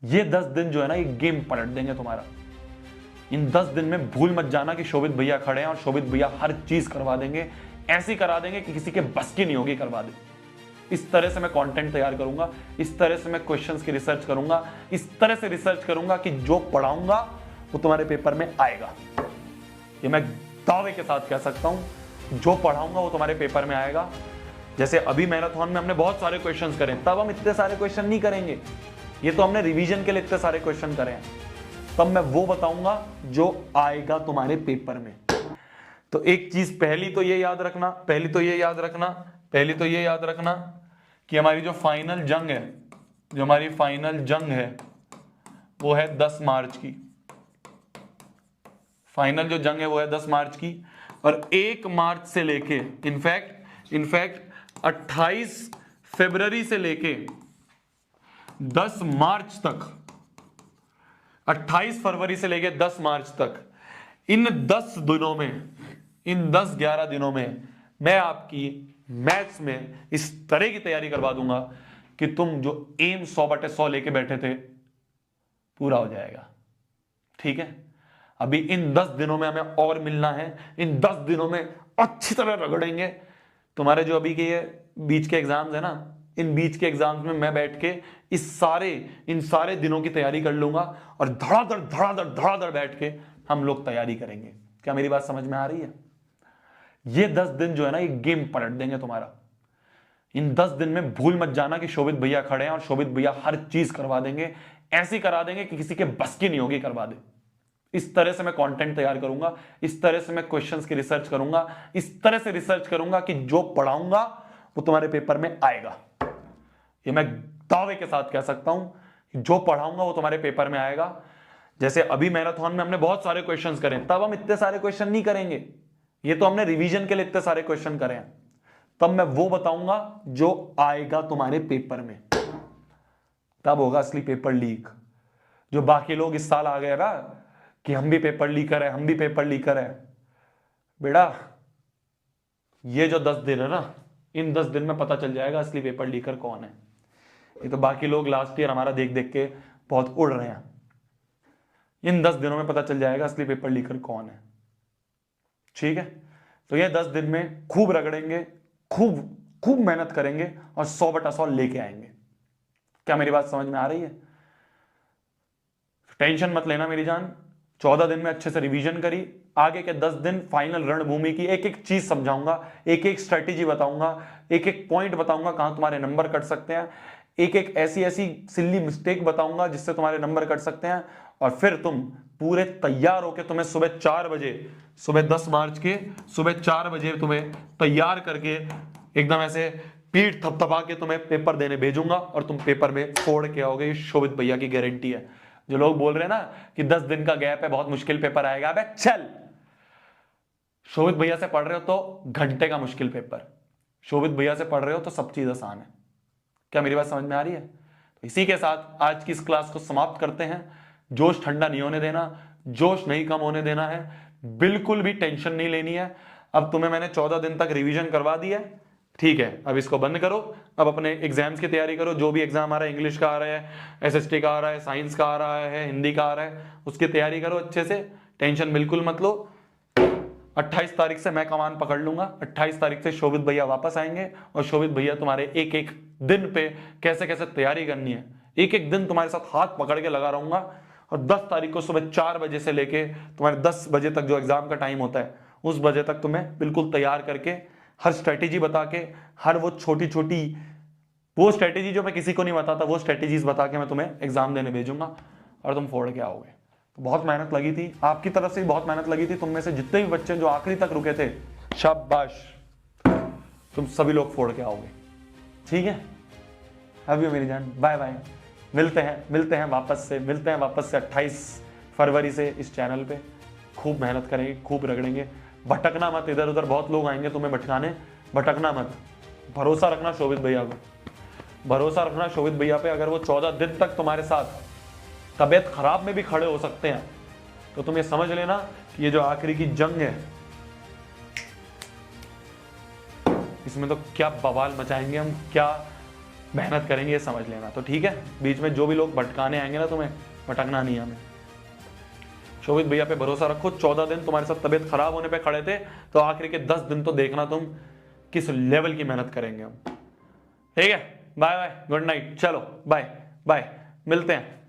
ये 10 दिन जो है ना, ये गेम पलट देंगे तुम्हारा। इन 10 दिन में भूल मत जाना कि शोभित भैया खड़े हैं और शोभित भैया हर चीज करवा देंगे, ऐसी करा देंगे कि किसी के बस की नहीं होगी करवा दे। इस तरह से मैं कंटेंट तैयार करूंगा, इस तरह से मैं क्वेश्चंस की रिसर्च करूंगा, इस तरह से रिसर्च करूंगा कि जो पढ़ाऊंगा वो तुम्हारे पेपर में आएगा। ये मैं दावे के साथ कह सकता हूं, जो पढ़ाऊंगा वो तुम्हारे पेपर में आएगा। जैसे अभी मैराथन में हमने बहुत सारे क्वेश्चंस करे, तब हम इतने सारे क्वेश्चन नहीं करेंगे। ये तो हमने रिवीजन के लिए इतने सारे क्वेश्चन करे हैं। तब मैं वो बताऊंगा जो आएगा तुम्हारे पेपर में। तो एक चीज पहली तो ये याद रखना कि हमारी जो फाइनल जंग है वो है 10 मार्च की। फाइनल जो जंग है वो है 10 मार्च की, और 1 मार्च से लेके इनफैक्ट 28 फरवरी से लेके 10 मार्च तक, 28 फरवरी से लेके 10 मार्च तक, इन 10-11 दिनों में मैं आपकी मैथ्स में इस तरह की तैयारी करवा दूंगा कि तुम जो एम 100/100 लेके बैठे थे पूरा हो जाएगा। ठीक है, अभी इन 10 दिनों में हमें और मिलना है। इन 10 दिनों में अच्छी तरह रगड़ेंगे। तुम्हारे जो अभी के ये बीच के एग्जाम्स है ना, इन बीच के एग्जाम्स में मैं बैठ के इन सारे दिनों की तैयारी कर लूंगा और धड़ाधड़ बैठ के हम लोग तैयारी करेंगे। क्या मेरी बात समझ में आ रही है? ये 10 दिन जो है ना, ये गेम पलट देंगे तुम्हारा। इन 10 दिन में भूल मत जाना कि शोभित भैया खड़े हैं और शोभित भैया हर चीज करवा देंगे, ऐसी करा देंगे कि किसी के बस की नहीं होगी करवा दे। इस तरह से मैं कंटेंट तैयार करूंगा, इस तरह से मैं क्वेश्चंस की रिसर्च करूंगा, इस तरह से रिसर्च करूंगा कि जो पढ़ाऊंगा वो तुम्हारे पेपर में आएगा। ये मैं दावे के साथ कह सकता हूं कि जो पढ़ाऊंगा वो तुम्हारे पेपर में आएगा। जैसे अभी मैराथन में हमने बहुत सारे क्वेश्चंस करे, तब हम इतने सारे क्वेश्चन नहीं करेंगे। ये तो हमने रिवीजन के लिए इतने सारे क्वेश्चन करे हैं। तब मैं वो बताऊंगा जो आएगा तुम्हारे पेपर में, तब होगा असली पेपर लीक। जो बाकी लोग इस साल आ गए ना कि हम भी पेपर लीकर है, बेटा ये जो 10 दिन है ना, इन 10 दिन में पता चल जाएगा असली पेपर लीकर कौन है। ये तो बाकी लोग लास्ट ईयर हमारा देख देख के बहुत उड़ रहे हैं। इन 10 दिनों में पता चल जाएगा असली पेपर लीकर कौन है। ठीक है, तो ये 10 दिन में खूब रगड़ेंगे, खूब मेहनत करेंगे और 100/100 लेके आएंगे। क्या मेरी बात समझ में आ रही है? टेंशन मत लेना मेरी जान। 14 दिन में अच्छे से रिवीजन करी, आगे के 10 दिन फाइनल रणभूमि की एक एक चीज समझाऊंगा, एक एक स्ट्रेटेजी बताऊंगा, एक एक पॉइंट बताऊंगा कहां तुम्हारे नंबर कट सकते हैं, एक एक ऐसी सिल्ली मिस्टेक बताऊंगा जिससे तुम्हारे नंबर कट सकते हैं। और फिर तुम पूरे तैयार होकर, तुम्हें सुबह 4 बजे, सुबह 10 मार्च के सुबह 4 बजे तुम्हें तैयार करके एकदम ऐसे पीठ थपथपा के तुम्हें पेपर देने भेजूंगा और तुम पेपर में फोड़ के आओगे। शोभित भैया की गारंटी है। जो लोग बोल रहे हैं ना कि 10 दिन का गैप है, बहुत मुश्किल पेपर आएगा, अबे चल, शोभित भैया से पढ़ रहे हो तो घंटे का मुश्किल पेपर, शोभित भैया से पढ़ रहे हो तो सब चीज आसान है। क्या मेरी बात समझ में आ रही है? तो इसी के साथ आज की इस क्लास को समाप्त करते हैं। जोश ठंडा नहीं होने देना, जोश नहीं कम होने देना है, बिल्कुल भी टेंशन नहीं लेनी है। अब तुम्हें मैंने 14 दिन तक रिवीजन करवा दी है, ठीक है, अब इसको बंद करो। अब अपने एग्जाम्स की तैयारी करो। जो भी एग्जाम आ रहा है, इंग्लिश का आ रहा है, एसएसटी का आ रहा है, साइंस का आ रहा है, हिंदी का आ रहा है, उसकी तैयारी करो अच्छे से। टेंशन बिल्कुल मत लो। 28 तारीख से मैं कमान पकड़ लूंगा। 28 तारीख से शोभित भैया वापस आएंगे और शोभित भैया तुम्हारे एक एक दिन पे कैसे कैसे तैयारी करनी है, एक एक दिन तुम्हारे साथ हाथ पकड़ के लगा रहूंगा। और 10 तारीख को सुबह 4 बजे से लेके तुम्हारे 10 बजे तक जो एग्जाम का टाइम होता है, उस बजे तक तुम्हें बिल्कुल तैयार करके, हर स्ट्रेटेजी बता के, हर वो छोटी छोटी वो स्ट्रेटेजी जो मैं किसी को नहीं बताता, वो स्ट्रेटेजीज बता के मैं तुम्हें एग्जाम देने भेजूंगा और तुम फोड़ के आओगे। तो बहुत मेहनत लगी थी, आपकी तरफ से बहुत मेहनत लगी थी। तुम में से जितने भी बच्चे जो आखिरी तक रुके थे, शाबाश, तुम सभी लोग फोड़ के आओगे। ठीक है, अभी मेरी जान, बाय बाय। मिलते हैं वापस से 28 फरवरी से इस चैनल पे। खूब मेहनत करेंगे, खूब रगड़ेंगे, भटकना मत इधर उधर। बहुत लोग आएंगे तुम्हें भटकाने, भटकना मत। भरोसा रखना शोभित भैया को, भरोसा रखना शोभित भैया पे। अगर वो 14 दिन तक तुम्हारे साथ तबीयत खराब में भी खड़े हो सकते हैं, तो तुम ये समझ लेना कि ये जो आखिरी की जंग है, इसमें तो क्या बवाल मचाएंगे हम, क्या मेहनत करेंगे, ये समझ लेना। तो ठीक है, बीच में जो भी लोग भटकाने आएंगे ना, तुम्हें भटकना नहीं है हमें। शोभित भैया पे भरोसा रखो। 14 दिन तुम्हारे साथ तबीयत खराब होने पे खड़े थे, तो आखिरी के 10 दिन तो देखना तुम किस लेवल की मेहनत करेंगे हम। ठीक है, बाय बाय, गुड नाइट, चलो बाय बाय, मिलते हैं।